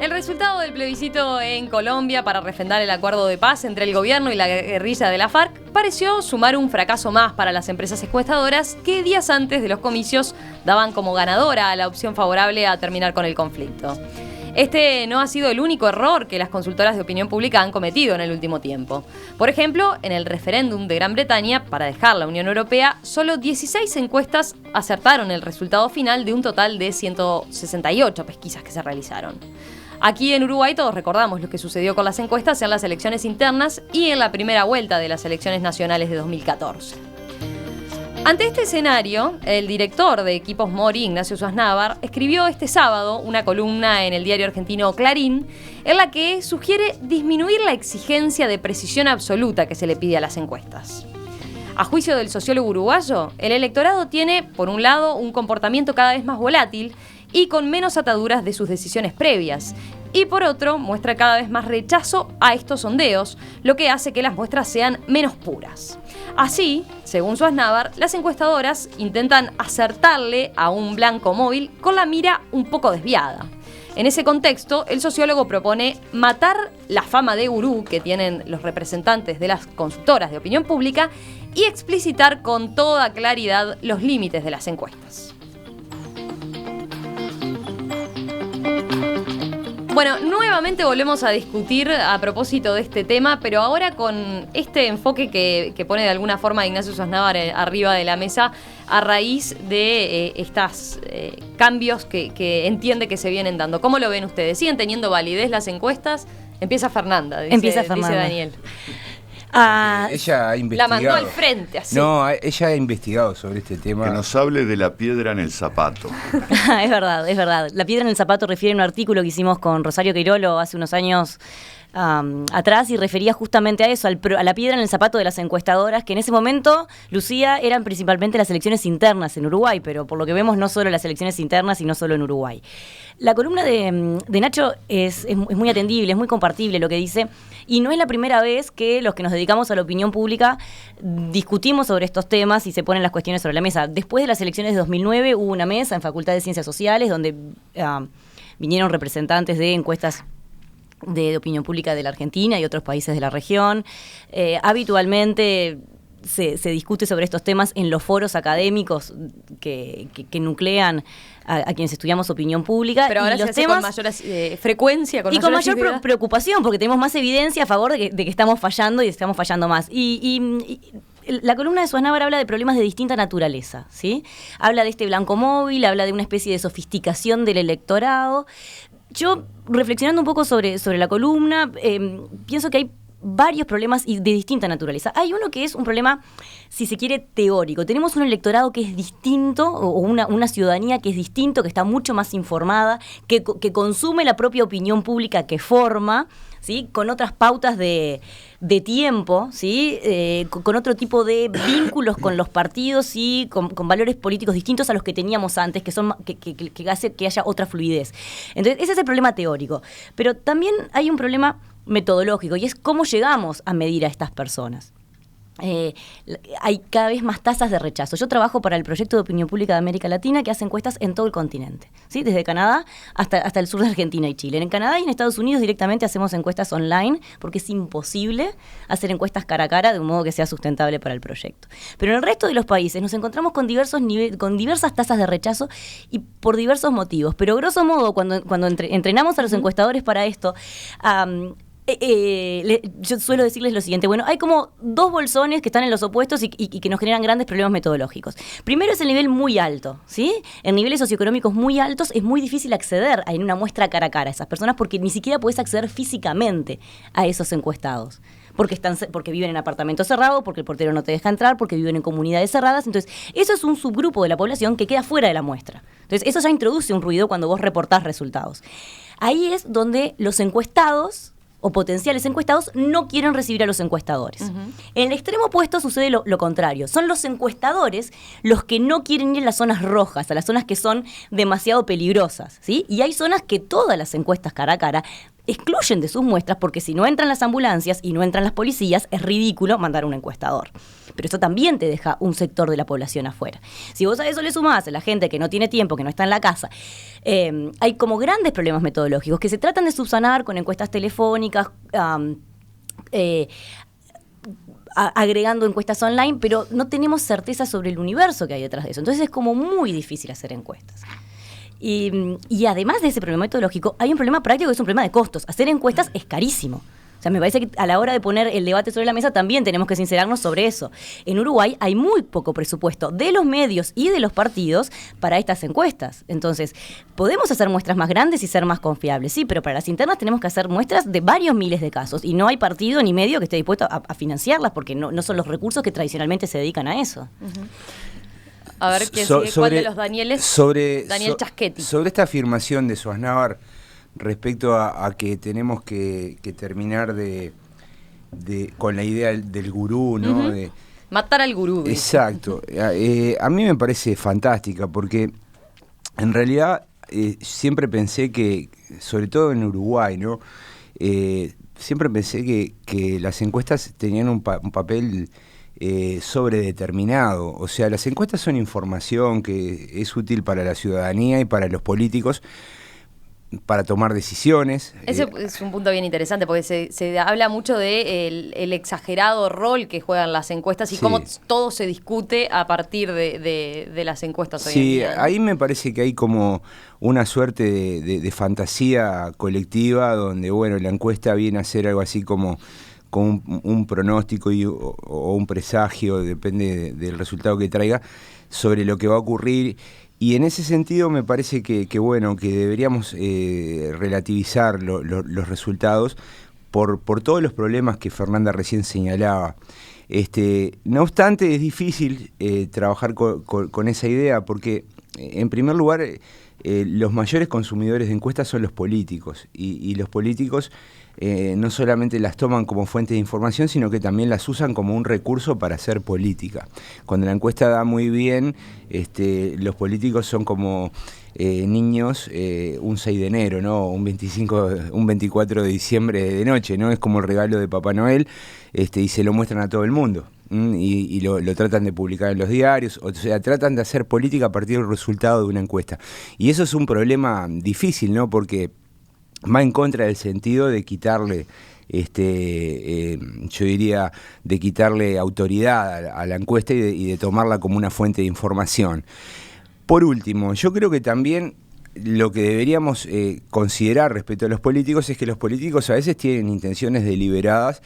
El resultado del plebiscito en Colombia para refrendar el acuerdo de paz entre el gobierno y la guerrilla de la FARC pareció sumar un fracaso más para las empresas encuestadoras que días antes de los comicios daban como ganadora a la opción favorable a terminar con el conflicto. Este no ha sido el único error que las consultoras de opinión pública han cometido en el último tiempo. Por ejemplo, en el referéndum de Gran Bretaña para dejar la Unión Europea, solo 16 encuestas acertaron el resultado final de un total de 168 pesquisas que se realizaron. Aquí en Uruguay todos recordamos lo que sucedió con las encuestas en las elecciones internas y en la primera vuelta de las elecciones nacionales de 2014. Ante este escenario, el director de Equipos Mori, Ignacio Suaznavar, escribió este sábado una columna en el diario argentino Clarín, en la que sugiere disminuir la exigencia de precisión absoluta que se le pide a las encuestas. A juicio del sociólogo uruguayo, el electorado tiene, por un lado, un comportamiento cada vez más volátil y con menos ataduras de sus decisiones previas, y por otro, muestra cada vez más rechazo a estos sondeos, lo que hace que las muestras sean menos puras. Así, según Suaznavar, las encuestadoras intentan acertarle a un blanco móvil con la mira un poco desviada. En ese contexto, el sociólogo propone matar la fama de gurú que tienen los representantes de las consultoras de opinión pública y explicitar con toda claridad los límites de las encuestas. Bueno, nuevamente volvemos a discutir a propósito de este tema, pero ahora con este enfoque que pone de alguna forma Ignacio Suaznavar arriba de la mesa a raíz de estos cambios que entiende que se vienen dando. ¿Cómo lo ven ustedes? ¿Siguen teniendo validez las encuestas? Empieza Fernanda, dice Daniel. Ella ha investigado. La mandó al frente, así. No, ella ha investigado sobre este tema. Que nos hable de la piedra en el zapato. Es verdad. La piedra en el zapato refiere a un artículo que hicimos con Rosario Queirolo hace unos años atrás y refería justamente a eso, a la piedra en el zapato de las encuestadoras, que en ese momento, Lucía, eran principalmente las elecciones internas en Uruguay, pero por lo que vemos no solo las elecciones internas y no solo en Uruguay. La columna de Nacho es muy atendible, es muy compartible lo que dice, y no es la primera vez que los que nos dedicamos a la opinión pública discutimos sobre estos temas y se ponen las cuestiones sobre la mesa. Después de las elecciones de 2009 hubo una mesa en Facultad de Ciencias Sociales donde vinieron representantes de encuestas de opinión pública de la Argentina y otros países de la región. Habitualmente se discute sobre estos temas en los foros académicos que nuclean a quienes estudiamos opinión pública. Pero ahora y los se hace temas, con mayor frecuencia, con mayor preocupación, porque tenemos más evidencia a favor de que estamos fallando y estamos fallando más. Y la columna de Suaznavar habla de problemas de distinta naturaleza, ¿sí? Habla de este blanco móvil, habla de una especie de sofisticación del electorado. Yo, reflexionando un poco sobre la columna, pienso que hay varios problemas de distinta naturaleza. Hay uno que es un problema, si se quiere, teórico. Tenemos un electorado que es distinto, o una ciudadanía que es distinto, que está mucho más informada, que consume la propia opinión pública que forma, ¿sí? Con otras pautas de tiempo, ¿sí? Con otro tipo de vínculos con los partidos y con valores políticos distintos a los que teníamos antes, que hace que haya otra fluidez. Entonces, ese es el problema teórico. Pero también hay un problema metodológico, y es cómo llegamos a medir a estas personas. Hay cada vez más tasas de rechazo. Yo trabajo para el Proyecto de Opinión Pública de América Latina, que hace encuestas en todo el continente, ¿sí? Desde Canadá hasta el sur de Argentina y Chile. En Canadá y en Estados Unidos directamente hacemos encuestas online, porque es imposible hacer encuestas cara a cara de un modo que sea sustentable para el proyecto. Pero en el resto de los países nos encontramos con diversas tasas de rechazo y por diversos motivos. Pero grosso modo, cuando entrenamos a los encuestadores para esto, yo suelo decirles lo siguiente: bueno, hay como dos bolsones que están en los opuestos y que nos generan grandes problemas metodológicos. Primero es el nivel muy alto, ¿sí? En niveles socioeconómicos muy altos es muy difícil acceder en una muestra cara a cara a esas personas, porque ni siquiera puedes acceder físicamente a esos encuestados. Porque viven en apartamentos cerrados, porque el portero no te deja entrar, porque viven en comunidades cerradas. Entonces, eso es un subgrupo de la población que queda fuera de la muestra. Entonces, eso ya introduce un ruido cuando vos reportás resultados. Ahí es donde los encuestados o potenciales encuestados no quieren recibir a los encuestadores. Uh-huh. En el extremo opuesto sucede lo contrario. Son los encuestadores los que no quieren ir a las zonas rojas, a las zonas que son demasiado peligrosas, ¿sí? Y hay zonas que todas las encuestas cara a cara excluyen de sus muestras, porque si no entran las ambulancias y no entran las policías, es ridículo mandar un encuestador. Pero eso también te deja un sector de la población afuera. Si vos a eso le sumás a la gente que no tiene tiempo, que no está en la casa, hay como grandes problemas metodológicos que se tratan de subsanar con encuestas telefónicas, agregando encuestas online, pero no tenemos certeza sobre el universo que hay detrás de eso. Entonces es como muy difícil hacer encuestas. Y además de ese problema metodológico, hay un problema práctico que es un problema de costos. Hacer encuestas es carísimo. O sea, me parece que a la hora de poner el debate sobre la mesa también tenemos que sincerarnos sobre eso. En Uruguay hay muy poco presupuesto de los medios y de los partidos para estas encuestas. Entonces, podemos hacer muestras más grandes y ser más confiables, sí, pero para las internas tenemos que hacer muestras de varios miles de casos y no hay partido ni medio que esté dispuesto a financiarlas porque no son los recursos que tradicionalmente se dedican a eso. Uh-huh. A ver, ¿quién sigue? ¿Cuál de los Danieles? Daniel Chaschetti. Sobre esta afirmación de Sosnávar respecto a que tenemos que terminar con la idea del gurú, ¿no? Uh-huh. Matar al gurú. Exacto. A mí me parece fantástica porque en realidad siempre pensé que, sobre todo en Uruguay, ¿no? Siempre pensé que las encuestas tenían un papel sobredeterminado. O sea, las encuestas son información que es útil para la ciudadanía y para los políticos para tomar decisiones. Ese es un punto bien interesante porque se habla mucho de el exagerado rol que juegan las encuestas y cómo todo se discute a partir de las encuestas hoy en día. Sí, ahí me parece que hay como una suerte de fantasía colectiva donde, bueno, la encuesta viene a ser algo así como un pronóstico o un presagio, depende del resultado que traiga, sobre lo que va a ocurrir. Y en ese sentido me parece que deberíamos relativizar los resultados por todos los problemas que Fernanda recién señalaba. No obstante, es difícil trabajar con esa idea porque, en primer lugar, los mayores consumidores de encuestas son los políticos y los políticos no solamente las toman como fuente de información, sino que también las usan como un recurso para hacer política. Cuando la encuesta da muy bien, los políticos son como niños un 6 de enero, ¿no? Un 24 de diciembre de noche, ¿no? Es como el regalo de Papá Noel, y se lo muestran a todo el mundo. Y lo tratan de publicar en los diarios, o sea, tratan de hacer política a partir del resultado de una encuesta. Y eso es un problema difícil, ¿no? Porque va en contra del sentido de quitarle, yo diría, de quitarle autoridad a la encuesta y de tomarla como una fuente de información. Por último, yo creo que también lo que deberíamos considerar respecto a los políticos es que los políticos a veces tienen intenciones deliberadas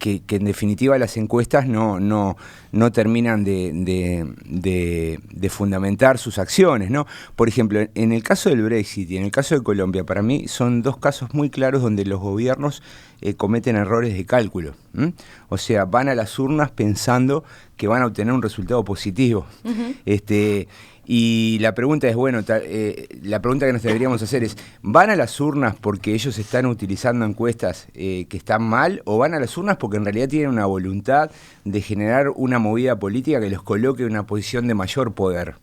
que en definitiva las encuestas no terminan de fundamentar sus acciones, ¿no? Por ejemplo, en el caso del Brexit y en el caso de Colombia, para mí son dos casos muy claros donde los gobiernos cometen errores de cálculo. O sea, van a las urnas pensando que van a obtener un resultado positivo. Uh-huh. Y la pregunta es, la pregunta que nos deberíamos hacer es, ¿van a las urnas porque ellos están utilizando encuestas que están mal, o van a las urnas porque en realidad tienen una voluntad de generar una movida política que los coloque en una posición de mayor poder?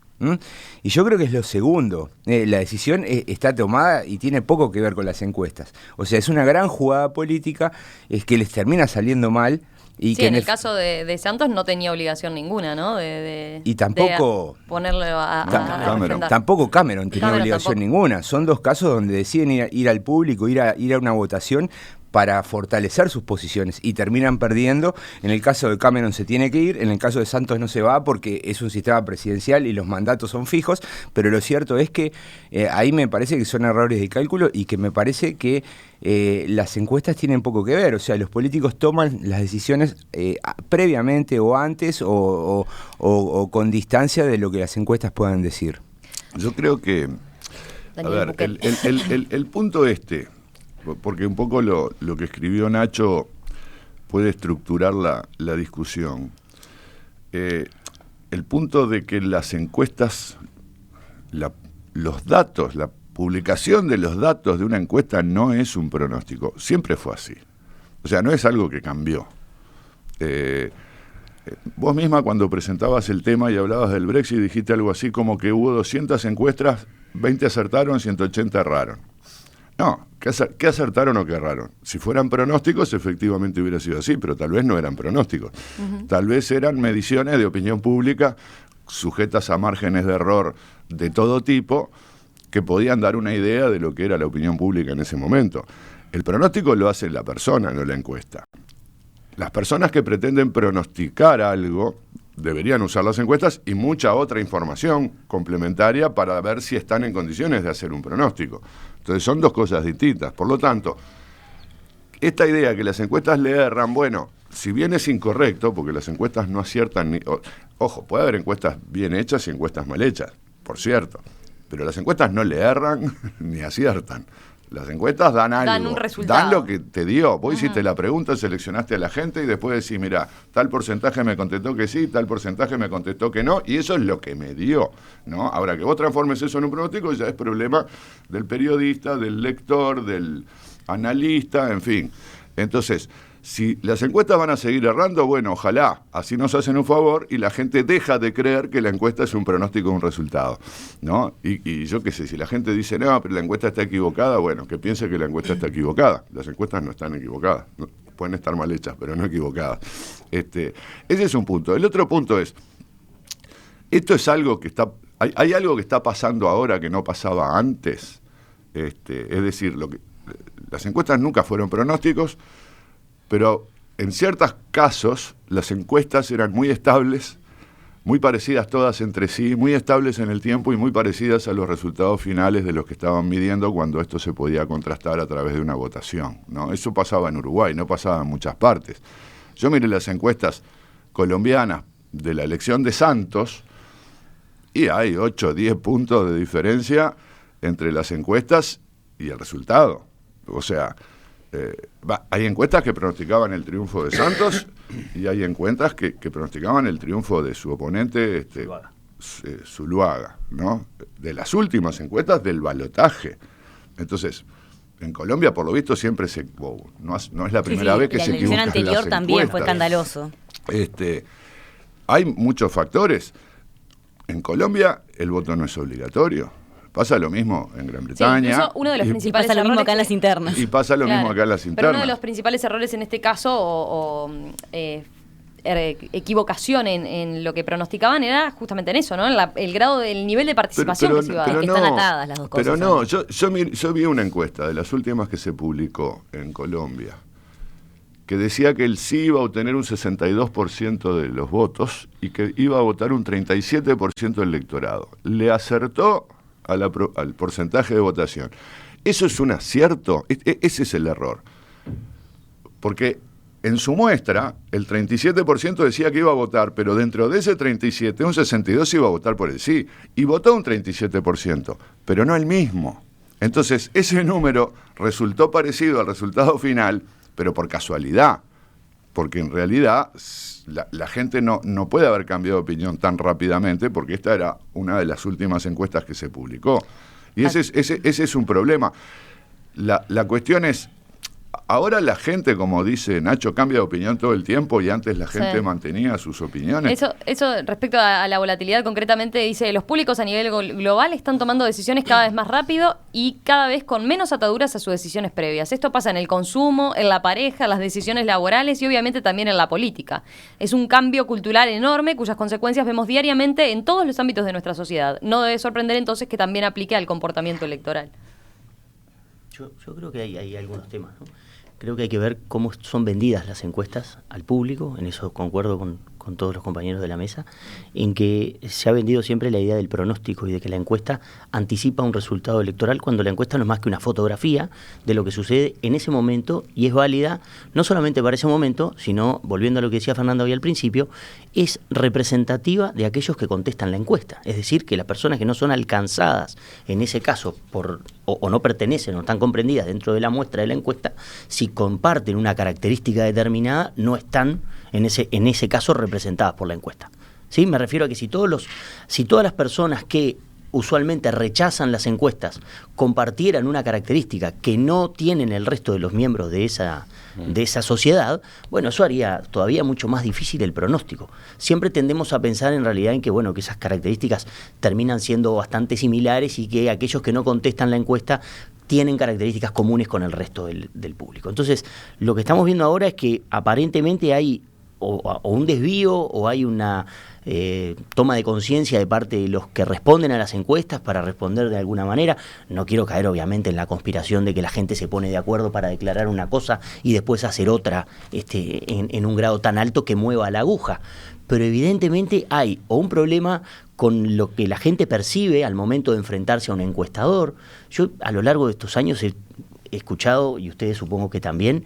Y yo creo que es lo segundo. La decisión está tomada y tiene poco que ver con las encuestas. O sea, es una gran jugada política, es que les termina saliendo mal. Y sí, en el caso de Santos no tenía obligación ninguna, ¿no? Y tampoco ponerle Cameron. Tampoco Cameron tenía obligación ninguna. Son dos casos donde deciden ir al público, ir a una votación para fortalecer sus posiciones y terminan perdiendo. En el caso de Cameron se tiene que ir, en el caso de Santos no se va porque es un sistema presidencial y los mandatos son fijos, pero lo cierto es que ahí me parece que son errores de cálculo y que me parece que las encuestas tienen poco que ver. O sea, los políticos toman las decisiones previamente o antes o con distancia de lo que las encuestas puedan decir. Yo creo que, el punto porque un poco lo que escribió Nacho puede estructurar la discusión. El punto de que las encuestas, los datos, la publicación de los datos de una encuesta no es un pronóstico, siempre fue así. O sea, no es algo que cambió. Vos misma cuando presentabas el tema y hablabas del Brexit dijiste algo así como que hubo 200 encuestas, 20 acertaron, 180 erraron. No, ¿qué acertaron o qué erraron? Si fueran pronósticos, efectivamente hubiera sido así, pero tal vez no eran pronósticos. Tal vez eran mediciones de opinión pública sujetas a márgenes de error de todo tipo que podían dar una idea de lo que era la opinión pública en ese momento. El pronóstico lo hace la persona, no la encuesta. Las personas que pretenden pronosticar algo deberían usar las encuestas y mucha otra información complementaria para ver si están en condiciones de hacer un pronóstico. Entonces son dos cosas distintas. Por lo tanto, esta idea que las encuestas le erran, bueno, si bien es incorrecto, porque las encuestas no aciertan ni... Ojo, puede haber encuestas bien hechas y encuestas mal hechas, por cierto, pero las encuestas no le erran ni aciertan. Las encuestas dan algo, dan un resultado, dan lo que te dio. Vos hiciste la pregunta, seleccionaste a la gente y después decís, mira, tal porcentaje me contestó que sí, tal porcentaje me contestó que no, y eso es lo que me dio, ¿no? Ahora, que vos transformes eso en un pronóstico ya es problema del periodista, del lector, del analista, en fin. Entonces, si las encuestas van a seguir errando, bueno, ojalá, así nos hacen un favor y la gente deja de creer que la encuesta es un pronóstico de un resultado, ¿no? Y yo qué sé, si la gente dice, no, pero la encuesta está equivocada, bueno, que piense que la encuesta está equivocada. Las encuestas no están equivocadas, no, pueden estar mal hechas, pero no equivocadas. Ese es un punto. El otro punto es, esto es algo que está, hay algo que está pasando ahora que no pasaba antes. Es decir, las encuestas nunca fueron pronósticos, pero en ciertos casos las encuestas eran muy estables, muy parecidas todas entre sí, muy estables en el tiempo y muy parecidas a los resultados finales de los que estaban midiendo cuando esto se podía contrastar a través de una votación, ¿no? Eso pasaba en Uruguay, no pasaba en muchas partes. Yo miré las encuestas colombianas de la elección de Santos y hay 8 o 10 puntos de diferencia entre las encuestas y el resultado. O sea... hay encuestas que pronosticaban el triunfo de Santos y hay encuestas que pronosticaban el triunfo de su oponente Zuluaga, ¿no? De las últimas encuestas del balotaje. Entonces, en Colombia, por lo visto, siempre no es la primera vez que se equivocan las encuestas. La elección anterior también fue escandaloso. Hay muchos factores. En Colombia el voto no es obligatorio. Pasa lo mismo en Gran Bretaña. Sí, uno de los principales pasa lo mismo errores acá en las internas. Y pasa lo mismo acá en las internas. Pero uno de los principales errores en este caso, equivocación en lo que pronosticaban, era justamente en eso, ¿no? El grado del nivel de participación que se iba a dar. Que están atadas las dos cosas. Pero no, yo vi una encuesta de las últimas que se publicó en Colombia, que decía que el sí iba a obtener un 62% de los votos y que iba a votar un 37% del electorado. Le acertó al porcentaje de votación. ¿Eso es un acierto? Ese es el error. Porque en su muestra, el 37% decía que iba a votar, pero dentro de ese 37, un 62% iba a votar por el sí. Y votó un 37%, pero no el mismo. Entonces, ese número resultó parecido al resultado final, pero por casualidad. Porque en realidad la gente no puede haber cambiado de opinión tan rápidamente, porque esta era una de las últimas encuestas que se publicó. Y ese es un problema. La cuestión es, ahora la gente, como dice Nacho, cambia de opinión todo el tiempo y antes la gente mantenía sus opiniones. Eso respecto a la volatilidad, concretamente dice, los públicos a nivel global están tomando decisiones cada vez más rápido y cada vez con menos ataduras a sus decisiones previas. Esto pasa en el consumo, en la pareja, las decisiones laborales y obviamente también en la política. Es un cambio cultural enorme cuyas consecuencias vemos diariamente en todos los ámbitos de nuestra sociedad. No debe sorprender entonces que también aplique al comportamiento electoral. Yo creo que hay algunos temas, ¿no? Creo que hay que ver cómo son vendidas las encuestas al público, en eso concuerdo con todos los compañeros de la mesa, en que se ha vendido siempre la idea del pronóstico y de que la encuesta anticipa un resultado electoral, cuando la encuesta no es más que una fotografía de lo que sucede en ese momento y es válida no solamente para ese momento, sino, volviendo a lo que decía Fernando hoy al principio, es representativa de aquellos que contestan la encuesta. Es decir, que las personas que no son alcanzadas, en ese caso, o no pertenecen o están comprendidas dentro de la muestra de la encuesta, si comparten una característica determinada, no están en ese caso representadas por la encuesta. ¿Sí? Me refiero a que si todas las personas que usualmente rechazan las encuestas compartieran una característica que no tienen el resto de los miembros de esa sociedad, bueno, eso haría todavía mucho más difícil el pronóstico. Siempre tendemos a pensar en realidad en que, bueno, que esas características terminan siendo bastante similares y que aquellos que no contestan la encuesta tienen características comunes con el resto del público. Entonces, lo que estamos viendo ahora es que aparentemente hay o un desvío o hay una toma de conciencia de parte de los que responden a las encuestas para responder de alguna manera. No quiero caer obviamente en la conspiración de que la gente se pone de acuerdo para declarar una cosa y después hacer otra en un grado tan alto que mueva la aguja. Pero evidentemente hay o un problema con lo que la gente percibe al momento de enfrentarse a un encuestador. Yo a lo largo de estos años he escuchado, y ustedes supongo que también,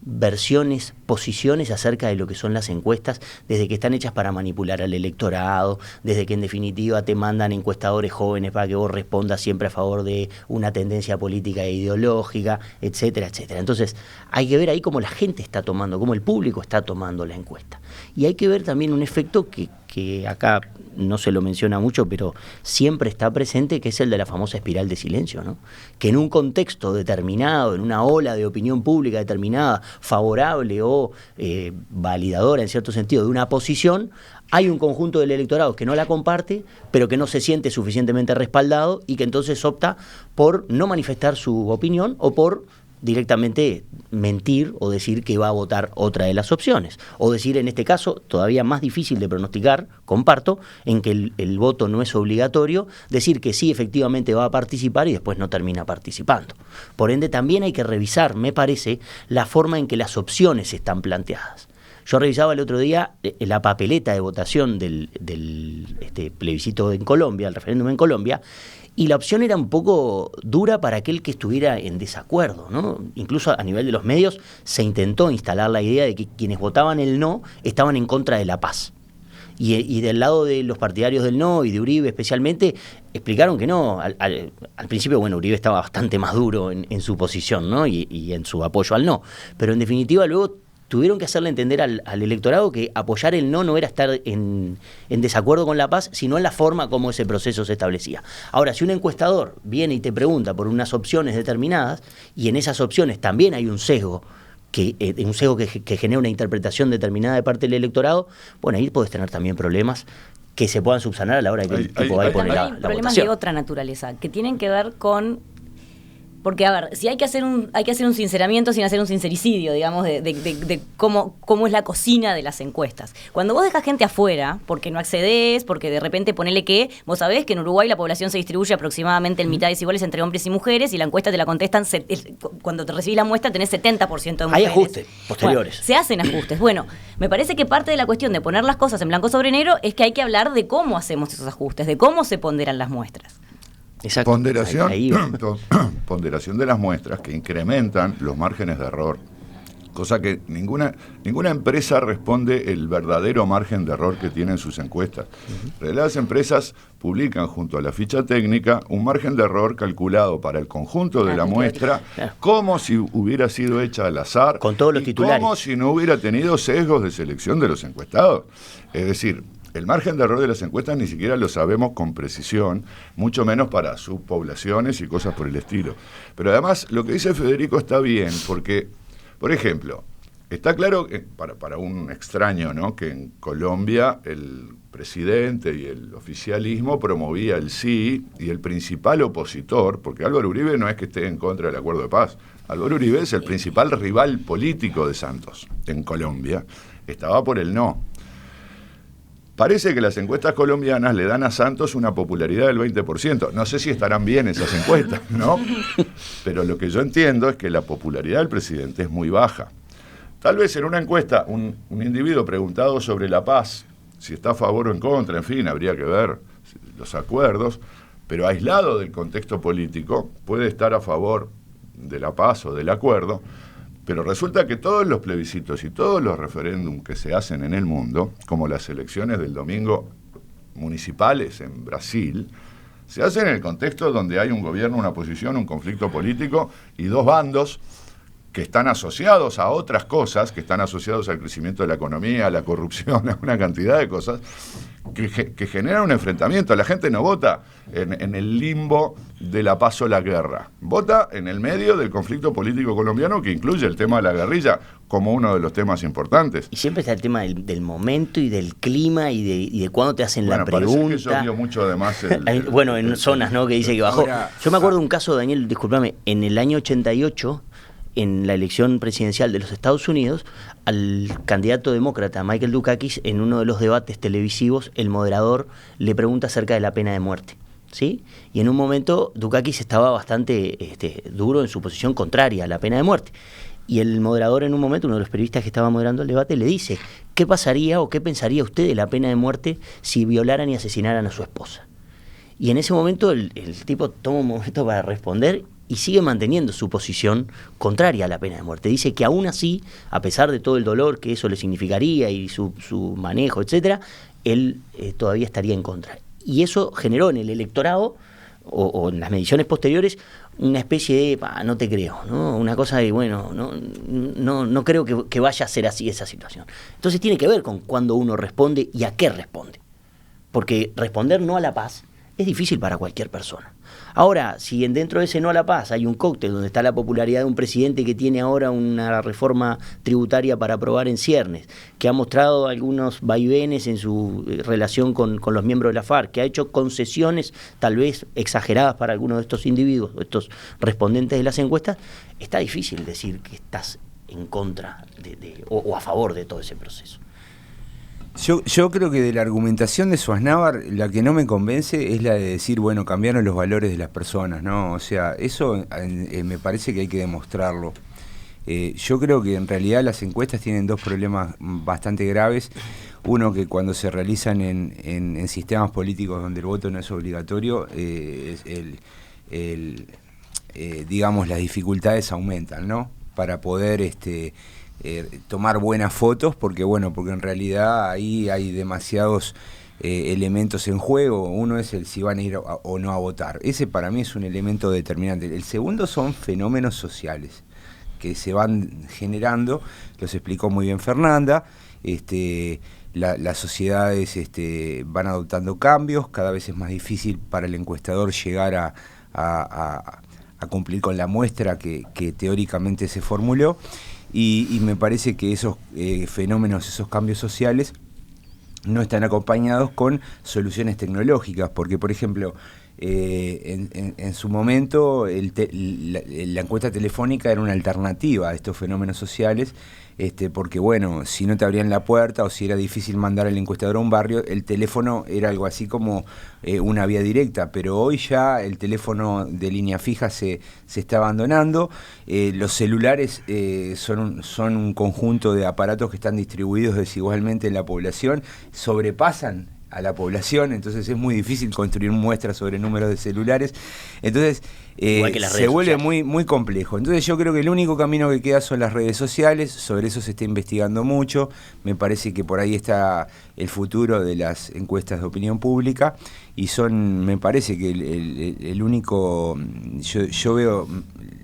versiones, posiciones acerca de lo que son las encuestas, desde que están hechas para manipular al electorado, desde que en definitiva te mandan encuestadores jóvenes para que vos respondas siempre a favor de una tendencia política e ideológica, etcétera, etcétera. Entonces hay que ver ahí cómo la gente está tomando, cómo el público está tomando la encuesta. Y hay que ver también un efecto que acá no se lo menciona mucho, pero siempre está presente, que es el de la famosa espiral de silencio, ¿no? Que en un contexto determinado, en una ola de opinión pública determinada, favorable o validadora en cierto sentido de una posición, hay un conjunto del electorado que no la comparte, pero que no se siente suficientemente respaldado y que entonces opta por no manifestar su opinión o por directamente mentir o decir que va a votar otra de las opciones. O decir, en este caso, todavía más difícil de pronosticar, comparto, en que el voto no es obligatorio, decir que sí efectivamente va a participar y después no termina participando. Por ende, también hay que revisar, me parece, la forma en que las opciones están planteadas. Yo revisaba el otro día la papeleta de votación del plebiscito en Colombia, el referéndum en Colombia, y la opción era un poco dura para aquel que estuviera en desacuerdo, ¿no? Incluso a nivel de los medios se intentó instalar la idea de que quienes votaban el no estaban en contra de la paz. Y del lado de los partidarios del no y de Uribe especialmente, explicaron que no. Al principio, bueno, Uribe estaba bastante más duro en su posición, ¿no? y en su apoyo al no. Pero en definitiva luego tuvieron que hacerle entender al electorado que apoyar el no era estar en desacuerdo con la paz, sino en la forma como ese proceso se establecía. Ahora, si un encuestador viene y te pregunta por unas opciones determinadas, y en esas opciones también hay un sesgo, que genera una interpretación determinada de parte del electorado, bueno, ahí puedes tener también problemas que se puedan subsanar a la hora de que el tipo va a poner la problemas votación. De otra naturaleza, que tienen que ver con... Porque, a ver, si hay que hacer un sinceramiento sin hacer un sincericidio, digamos, de cómo es la cocina de las encuestas. Cuando vos dejas gente afuera, porque no accedes, porque de repente ponele que, vos sabés que en Uruguay la población se distribuye aproximadamente en mitades iguales entre hombres y mujeres, y la encuesta te la contestan, cuando te recibís la muestra tenés 70% de mujeres. Hay ajustes posteriores. Bueno, se hacen ajustes. Bueno, me parece que parte de la cuestión de poner las cosas en blanco sobre negro es que hay que hablar de cómo hacemos esos ajustes, de cómo se ponderan las muestras. Exacto. Ponderación de las muestras que incrementan los márgenes de error, cosa que ninguna empresa responde el verdadero margen de error que tienen sus encuestas. En realidad, las empresas publican junto a la ficha técnica un margen de error calculado para el conjunto de la muestra, como si hubiera sido hecha al azar, con todos los titulares, como si no hubiera tenido sesgos de selección de los encuestados. Es decir, el margen de error de las encuestas ni siquiera lo sabemos con precisión, mucho menos para subpoblaciones y cosas por el estilo. Pero además, lo que dice Federico está bien, porque, por ejemplo, está claro que para un extraño, ¿no?, que en Colombia el presidente y el oficialismo promovía el sí, y el principal opositor, porque Álvaro Uribe no es que esté en contra del acuerdo de paz, Álvaro Uribe es el principal rival político de Santos en Colombia, estaba por el no. Parece que las encuestas colombianas le dan a Santos una popularidad del 20%. No sé si estarán bien esas encuestas, ¿no? Pero lo que yo entiendo es que la popularidad del presidente es muy baja. Tal vez en una encuesta, un individuo preguntado sobre la paz, si está a favor o en contra, en fin, habría que ver los acuerdos, pero aislado del contexto político, puede estar a favor de la paz o del acuerdo. Pero resulta que todos los plebiscitos y todos los referéndums que se hacen en el mundo, como las elecciones del domingo municipales en Brasil, se hacen en el contexto donde hay un gobierno, una oposición, un conflicto político y dos bandos que están asociados a otras cosas, que están asociados al crecimiento de la economía, a la corrupción, a una cantidad de cosas, que generan un enfrentamiento. La gente no vota en el limbo de la paz o la guerra. Vota en el medio del conflicto político colombiano, que incluye el tema de la guerrilla como uno de los temas importantes. Y siempre está el tema del momento y del clima y de cuándo te hacen la pregunta. Parece que llovió mucho además. Bueno, en zonas, ¿no?, que dice que bajó. Ahora, yo me acuerdo de un caso, Daniel, discúlpame, en el año 88, en la elección presidencial de los Estados Unidos, al candidato demócrata Michael Dukakis, en uno de los debates televisivos, el moderador le pregunta acerca de la pena de muerte, ¿sí? Y en un momento Dukakis estaba bastante duro en su posición contraria a la pena de muerte. Y el moderador, en un momento, uno de los periodistas que estaba moderando el debate, le dice: ¿qué pasaría o qué pensaría usted de la pena de muerte si violaran y asesinaran a su esposa? Y en ese momento el tipo toma un momento para responder y sigue manteniendo su posición contraria a la pena de muerte. Dice que aún así, a pesar de todo el dolor que eso le significaría y su manejo, etcétera, él todavía estaría en contra. Y eso generó en el electorado, o en las mediciones posteriores, una especie de no te creo, ¿no? Una cosa de, bueno, no creo que vaya a ser así esa situación. Entonces tiene que ver con cuándo uno responde y a qué responde. Porque responder no a la paz es difícil para cualquier persona. Ahora, si dentro de ese no a la paz hay un cóctel donde está la popularidad de un presidente que tiene ahora una reforma tributaria para aprobar en ciernes, que ha mostrado algunos vaivenes en su relación con los miembros de la FARC, que ha hecho concesiones tal vez exageradas para algunos de estos individuos, estos respondentes de las encuestas, está difícil decir que estás en contra o a favor de todo ese proceso. Yo creo que de la argumentación de Swaznavar, la que no me convence es la de decir, bueno, cambiaron los valores de las personas, ¿no? O sea, eso me parece que hay que demostrarlo. Yo creo que en realidad las encuestas tienen dos problemas bastante graves. Uno, que cuando se realizan en sistemas políticos donde el voto no es obligatorio, digamos, las dificultades aumentan, ¿no? Para poder tomar buenas fotos, porque en realidad ahí hay demasiados elementos en juego. Uno es el si van a ir o no a votar. Ese para mí es un elemento determinante. El segundo son fenómenos sociales que se van generando, los explicó muy bien Fernanda. Las sociedades van adoptando cambios, cada vez es más difícil para el encuestador llegar a cumplir con la muestra que teóricamente se formuló. Y me parece que esos fenómenos, esos cambios sociales, no están acompañados con soluciones tecnológicas, porque, por ejemplo, en su momento la encuesta telefónica era una alternativa a estos fenómenos sociales, porque si no te abrían la puerta o si era difícil mandar al encuestador a un barrio, el teléfono era algo así como una vía directa, pero hoy ya el teléfono de línea fija se está abandonando. Los celulares son un conjunto de aparatos que están distribuidos desigualmente en la población, sobrepasan a la población, entonces es muy difícil construir muestras sobre números de celulares, entonces se vuelve muy, muy complejo. Entonces yo creo que el único camino que queda son las redes sociales, sobre eso se está investigando mucho, me parece que por ahí está el futuro de las encuestas de opinión pública, y me parece que el único, yo veo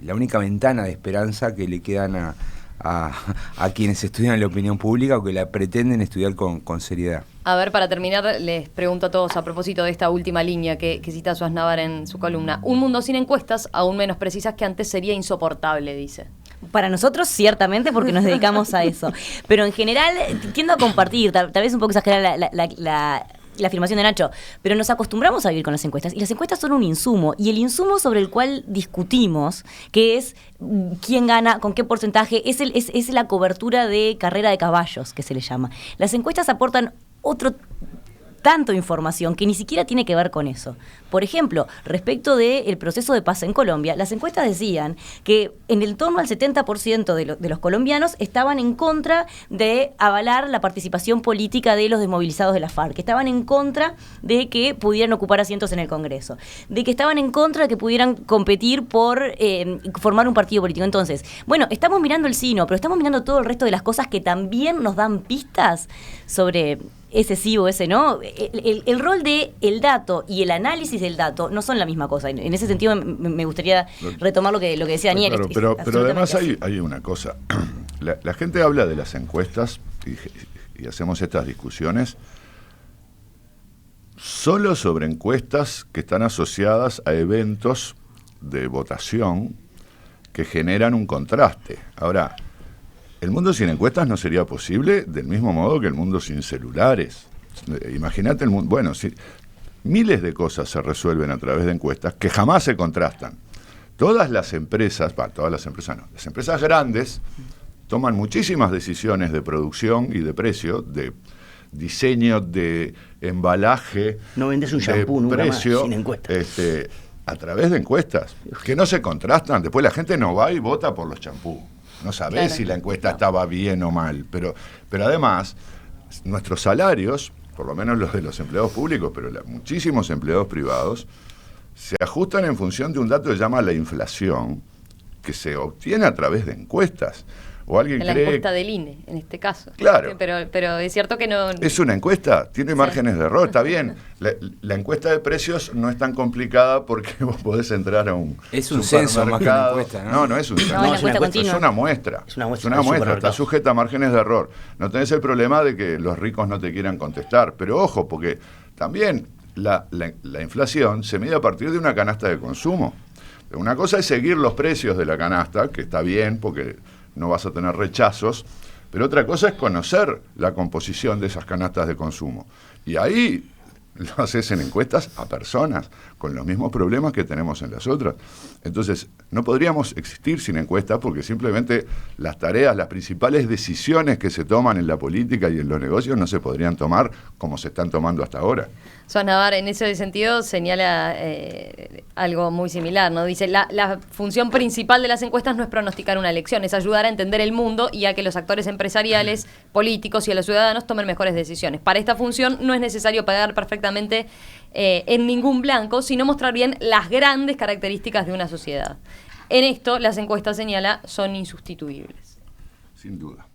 la única ventana de esperanza que le quedan a quienes estudian la opinión pública o que la pretenden estudiar con seriedad. A ver, para terminar, les pregunto a todos a propósito de esta última línea que cita Swaznavar en su columna. Un mundo sin encuestas, aún menos precisas que antes, sería insoportable, dice. Para nosotros, ciertamente, porque nos dedicamos a eso. Pero en general, tiendo a compartir, tal vez un poco exagerada la afirmación de Nacho, pero nos acostumbramos a vivir con las encuestas, y las encuestas son un insumo, y el insumo sobre el cual discutimos, que es quién gana, con qué porcentaje, es la cobertura de carrera de caballos, que se le llama. Las encuestas aportan tanto información que ni siquiera tiene que ver con eso. Por ejemplo, respecto del proceso de paz en Colombia, las encuestas decían que en el torno al 70% de los colombianos estaban en contra de avalar la participación política de los desmovilizados de la FARC, que estaban en contra de que pudieran ocupar asientos en el Congreso, de que estaban en contra de que pudieran competir por formar un partido político. Entonces, estamos mirando el sino, pero estamos mirando todo el resto de las cosas que también nos dan pistas sobre excesivo ese, ¿no? El rol de el dato y el análisis del dato no son la misma cosa. En ese sentido me gustaría retomar lo que decía Daniel. Claro, pero además hay una cosa. La gente habla de las encuestas y hacemos estas discusiones solo sobre encuestas que están asociadas a eventos de votación que generan un contraste. Ahora, el mundo sin encuestas no sería posible del mismo modo que el mundo sin celulares. Imagínate el mundo... Bueno, miles de cosas se resuelven a través de encuestas que jamás se contrastan. Todas las empresas no, las empresas grandes toman muchísimas decisiones de producción y de precio, de diseño, de embalaje, no vendes un shampoo nunca precio, más sin encuestas. A través de encuestas, que no se contrastan. Después la gente no va y vota por los champús. No sabés si la encuesta estaba bien o mal. Pero además, nuestros salarios, por lo menos los de los empleados públicos, pero muchísimos empleados privados, se ajustan en función de un dato que se llama la inflación, que se obtiene a través de encuestas. ¿O alguien la cree? encuesta del INE, en este caso. Claro. Pero es cierto que no... Es una encuesta, tiene márgenes de error, está bien. La encuesta de precios no es tan complicada porque vos podés entrar a un Es un censo más que una encuesta, ¿no? No es un censo. No, es una encuesta continua. Es una muestra. Es una muestra, Es una muestra, supermercado. está sujeta a márgenes de error. No tenés el problema de que los ricos no te quieran contestar. Pero ojo, porque también la inflación se mide a partir de una canasta de consumo. Una cosa es seguir los precios de la canasta, que está bien porque no vas a tener rechazos, pero otra cosa es conocer la composición de esas canastas de consumo. Y ahí lo haces en encuestas a personas con los mismos problemas que tenemos en las otras. Entonces, no podríamos existir sin encuestas porque simplemente las tareas, las principales decisiones que se toman en la política y en los negocios no se podrían tomar como se están tomando hasta ahora. Suaz Navar, en ese sentido, señala algo muy similar, ¿no? Dice, la función principal de las encuestas no es pronosticar una elección, es ayudar a entender el mundo y a que los actores empresariales, políticos y a los ciudadanos tomen mejores decisiones. Para esta función no es necesario pegar perfectamente en ningún blanco, sino mostrar bien las grandes características de una sociedad. En esto, las encuestas, señala, son insustituibles. Sin duda.